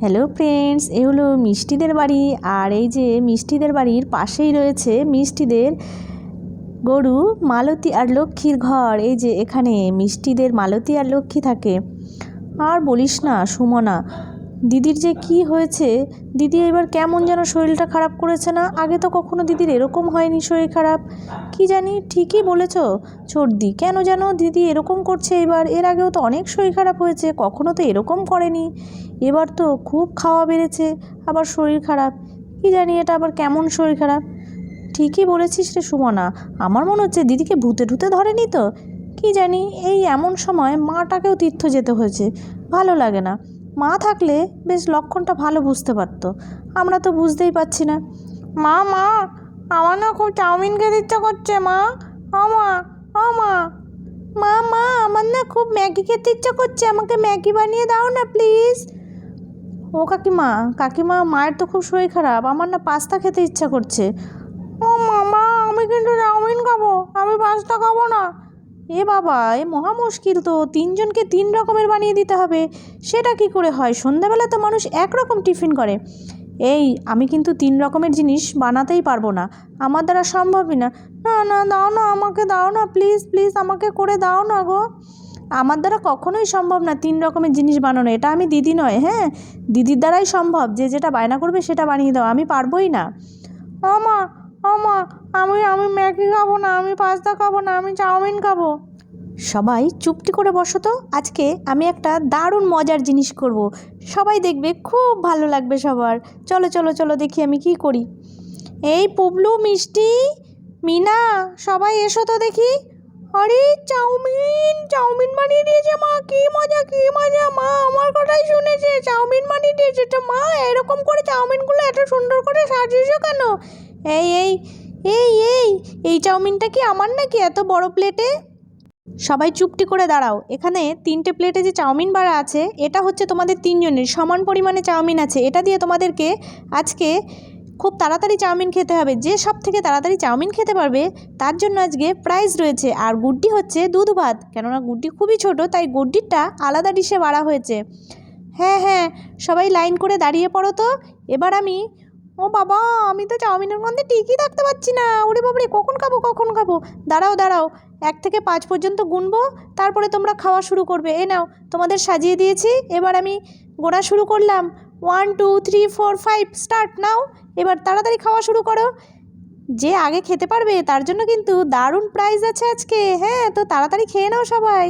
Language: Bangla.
হ্যালো ফ্রেন্ডস, এ হলো মিষ্টিদের বাড়ি। আর এই যে মিষ্টিদের বাড়ির পাশেই রয়েছে মিষ্টিদের গরু মালতী আর লক্ষ্মীর ঘর। এই যে এখানে মিষ্টিদের মালতী আর লক্ষ্মী থাকে। আর বলিস না সুমনা, দিদির যে কি হয়েছে, দিদি এবার কেমন যেন শরীরটা খারাপ করেছে না? আগে তো কখনো দিদির এরকম হয়নি শরীর খারাপ। কি জানি, ঠিকই বলেছ ছোটদি, কেন যেন দিদি এরকম করছে এবার। এর আগেও তো অনেক শরীর খারাপ হয়েছে, কখনো তো এরকম করেনি। এবার তো খুব খাওয়া বেড়েছে, আবার শরীর খারাপ। কি জানি এটা আবার কেমন শরীর খারাপ। ঠিকই বলেছিস রে সুমনা, আমার মনে হচ্ছে দিদিকে ভূতে ঠুতে ধরেনি তো। কি জানি, এই এমন সময় মাটাকেও তীর্থ যেতে হয়েছে, ভালো লাগে না। মা থাকলে বেশ লক্ষণটা ভালো বুঝতে পারতো, আমরা তো বুঝতেই পারছি না। মা মা, আমার না খুব চাউমিন খেতে ইচ্ছা করছে মা। ও মা, ও মা, মা মা, আমার না খুব ম্যাগি খেতে ইচ্ছা করছে, আমাকে ম্যাগি বানিয়ে দাও না প্লিজ। ও কাকিমা, কাকিমা, মায়ের তো খুব শরীর খারাপ, আমার না পাস্তা খেতে ইচ্ছা করছে। ও মামা, আমি কিন্তু চাউমিন খাবো, আমি পাস্তা খাবো না। এ বাবা, এ মহা মুশকিল তো, তিনজনকে তিন রকমের বানিয়ে দিতে হবে। সেটা কি করে হয়? সন্ধ্যাবেলা তো মানুষ একরকম টিফিন করে। এই, আমি কিন্তু তিন রকমের জিনিস বানাতেই পারবো না, আমার দ্বারা সম্ভবই না। না না, দাও না, আমাকে দাও না প্লিজ প্লিজ, আমাকে করে দাও না গো। আমার দ্বারা কখনোই সম্ভব না তিন রকমের জিনিস বানানো। এটা আমি দিদি নয়, হ্যাঁ, দিদির দ্বারাই সম্ভব, যে যেটা বায়না করবে সেটা বানিয়ে দাও, আমি পারবোই না। ও মা, ও মা, আমি আমি ম্যাগি খাবো না, আমি পাস্তা খাবো না, আমি চাউমিন খাবো। সবাই চুপটি করে বসো তো, আজকে আমি একটা দারুণ মজার জিনিস করব, সবাই দেখবে, খুব ভালো লাগবে সবার। চলো চলো চলো, দেখি আমি কি করি। এই পুবলু, মিষ্টি, মিনা, সবাই এসো তো দেখি। আরে চাউমিন, চাউমিন বানিয়ে দিয়েছে মা, কি মজা কি মজা। মা আমার কথাই শুনেছে, চাউমিন বানিয়ে দিয়েছে। তো মা, এরকম করে চাউমিনগুলো এত সুন্দর করে সাজিয়েছো কেন? এই এই এই এই এই চাউমিনটা কি আমার নাকি এত বড় প্লেটে? সবাই চুপটি করে দাঁড়াও, এখানে তিনটে প্লেটে যে চাউমিন বাড়া আছে, এটা হচ্ছে তোমাদের তিনজনের সমান পরিমাণে চাউমিন আছে। এটা দিয়ে তোমাদেরকে আজকে খুব তাড়াতাড়ি চাউমিন খেতে হবে। যে সব থেকে তাড়াতাড়ি চাউমিন খেতে পারবে তার জন্য আজকে প্রাইজ রয়েছে। আর গুড্ডি হচ্ছে দুধ ভাত, কেননা গুড্ডি খুবই ছোট, তাই গুড্ডিরটা আলাদা ডিশে বাড়া হয়েছে। হ্যাঁ হ্যাঁ, সবাই লাইন করে দাঁড়িয়ে পড়ো তো। এবার আমি, ও বাবা, আমি তো চাউমিনের মধ্যে টিকই থাকতে পারছি না। ওরে বাবারে, কখন খাবো কখন খাবো। দাঁড়াও দাঁড়াও, 1 থেকে 5 পর্যন্ত গুনবো, তারপরে তোমরা খাওয়া শুরু করবে। এ নাও, তোমাদের সাজিয়ে দিয়েছি, এবার আমি গোনা শুরু করলাম। 1 2 3 4 5 স্টার্ট নাও। এবার তাড়াতাড়ি খাওয়া শুরু করো। যে আগে খেতে পারবে তার জন্য কিন্তু দারুণ প্রাইজ আছে আজকে। হ্যাঁ, তো তাড়াতাড়ি খেয়ে নাও সবাই।